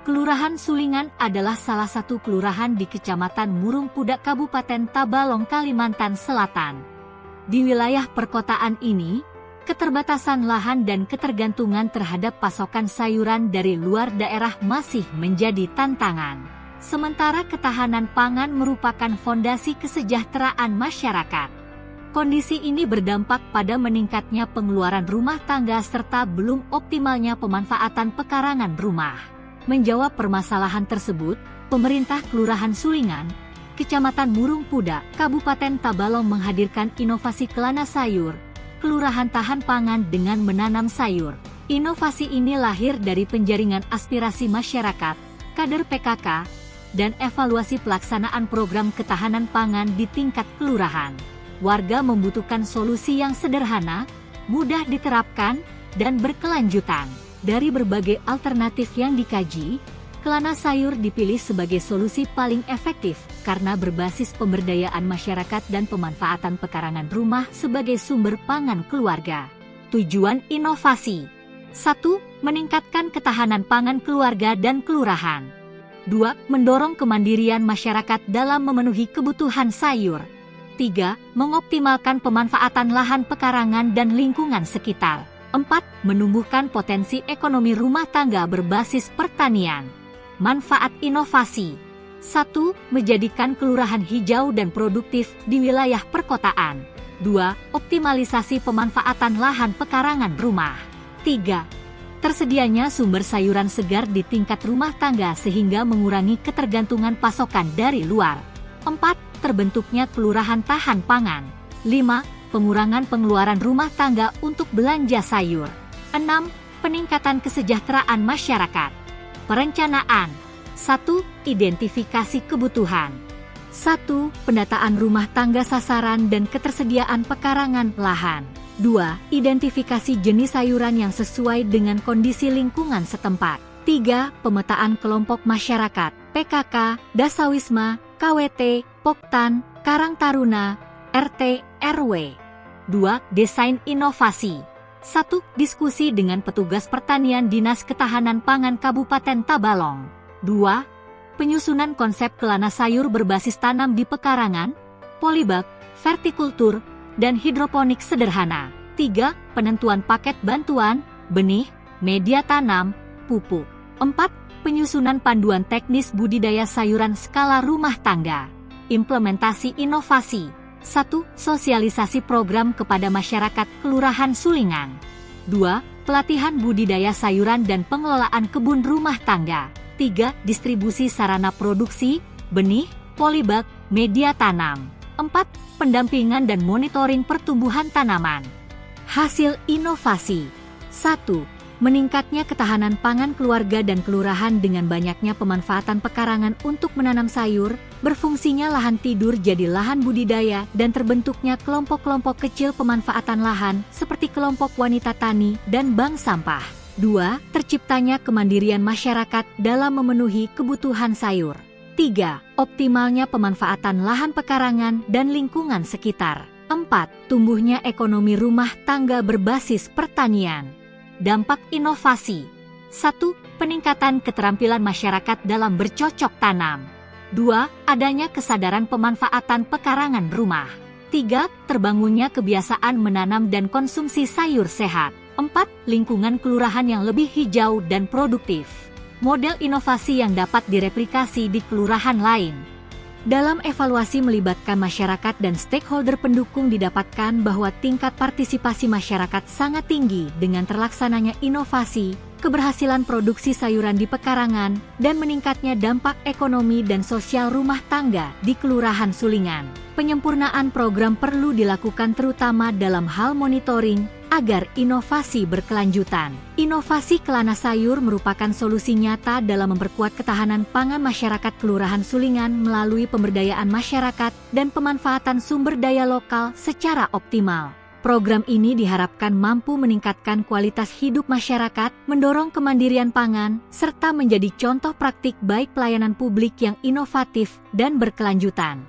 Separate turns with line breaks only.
Kelurahan Sulingan adalah salah satu kelurahan di Kecamatan Murung Pudak, Kabupaten Tabalong, Kalimantan Selatan. Di wilayah perkotaan ini, keterbatasan lahan dan ketergantungan terhadap pasokan sayuran dari luar daerah masih menjadi tantangan. Sementara ketahanan pangan merupakan fondasi kesejahteraan masyarakat. Kondisi ini berdampak pada meningkatnya pengeluaran rumah tangga serta belum optimalnya pemanfaatan pekarangan rumah. Menjawab permasalahan tersebut, pemerintah Kelurahan Sulingan, Kecamatan Murung Pudak, Kabupaten Tabalong menghadirkan inovasi Kelana Sayur, Kelurahan Tahan Pangan dengan menanam sayur. Inovasi ini lahir dari penjaringan aspirasi masyarakat, kader PKK, dan evaluasi pelaksanaan program ketahanan pangan di tingkat kelurahan. Warga membutuhkan solusi yang sederhana, mudah diterapkan, dan berkelanjutan. Dari berbagai alternatif yang dikaji, Kelana Sayur dipilih sebagai solusi paling efektif karena berbasis pemberdayaan masyarakat dan pemanfaatan pekarangan rumah sebagai sumber pangan keluarga. Tujuan inovasi: 1. Meningkatkan ketahanan pangan keluarga dan kelurahan. 2. Mendorong kemandirian masyarakat dalam memenuhi kebutuhan sayur. 3. Mengoptimalkan pemanfaatan lahan pekarangan dan lingkungan sekitar. 4. Menumbuhkan potensi ekonomi rumah tangga berbasis pertanian. Manfaat inovasi: 1. Menjadikan kelurahan hijau dan produktif di wilayah perkotaan. 2. Optimalisasi pemanfaatan lahan pekarangan rumah. 3. Tersedianya sumber sayuran segar di tingkat rumah tangga sehingga mengurangi ketergantungan pasokan dari luar. 4. Terbentuknya kelurahan tahan pangan. 5. Pengurangan pengeluaran rumah tangga untuk belanja sayur. 6. Peningkatan kesejahteraan masyarakat. Perencanaan: 1. Identifikasi kebutuhan. 1. Pendataan rumah tangga sasaran dan ketersediaan pekarangan lahan. 2. Identifikasi jenis sayuran yang sesuai dengan kondisi lingkungan setempat. 3. Pemetaan kelompok masyarakat, PKK, Dasawisma, KWT, Poktan, Karang Taruna, RT, RW. 2. Desain inovasi. 1. Diskusi dengan petugas pertanian Dinas Ketahanan Pangan Kabupaten Tabalong. 2. Penyusunan konsep kelana sayur berbasis tanam di pekarangan, polybag, vertikultur, dan hidroponik sederhana. 3. Penentuan paket bantuan, benih, media tanam, pupuk. 4. Penyusunan panduan teknis budidaya sayuran skala rumah tangga. Implementasi inovasi: 1. Sosialisasi program kepada masyarakat Kelurahan Sulingan. 2. Pelatihan budidaya sayuran dan pengelolaan kebun rumah tangga. 3. Distribusi sarana produksi, benih, polybag, media tanam. 4. Pendampingan dan monitoring pertumbuhan tanaman. Hasil inovasi: 1. Meningkatnya ketahanan pangan keluarga dan kelurahan dengan banyaknya pemanfaatan pekarangan untuk menanam sayur, berfungsinya lahan tidur jadi lahan budidaya dan terbentuknya kelompok-kelompok kecil pemanfaatan lahan seperti kelompok wanita tani dan bank sampah. 2. Terciptanya kemandirian masyarakat dalam memenuhi kebutuhan sayur. 3. Optimalnya pemanfaatan lahan pekarangan dan lingkungan sekitar. 4. Tumbuhnya ekonomi rumah tangga berbasis pertanian. Dampak inovasi: 1. Peningkatan keterampilan masyarakat dalam bercocok tanam. 2. Adanya kesadaran pemanfaatan pekarangan rumah. 3. Terbangunnya kebiasaan menanam dan konsumsi sayur sehat. 4. Lingkungan kelurahan yang lebih hijau dan produktif. Model inovasi yang dapat direplikasi di kelurahan lain. Dalam evaluasi melibatkan masyarakat dan stakeholder pendukung didapatkan bahwa tingkat partisipasi masyarakat sangat tinggi dengan terlaksananya inovasi, keberhasilan produksi sayuran di pekarangan, dan meningkatnya dampak ekonomi dan sosial rumah tangga di Kelurahan Sulingan. Penyempurnaan program perlu dilakukan terutama dalam hal monitoring, agar inovasi berkelanjutan. Inovasi kelana sayur merupakan solusi nyata dalam memperkuat ketahanan pangan masyarakat Kelurahan Sulingan melalui pemberdayaan masyarakat dan pemanfaatan sumber daya lokal secara optimal. Program ini diharapkan mampu meningkatkan kualitas hidup masyarakat, mendorong kemandirian pangan, serta menjadi contoh praktik baik pelayanan publik yang inovatif dan berkelanjutan.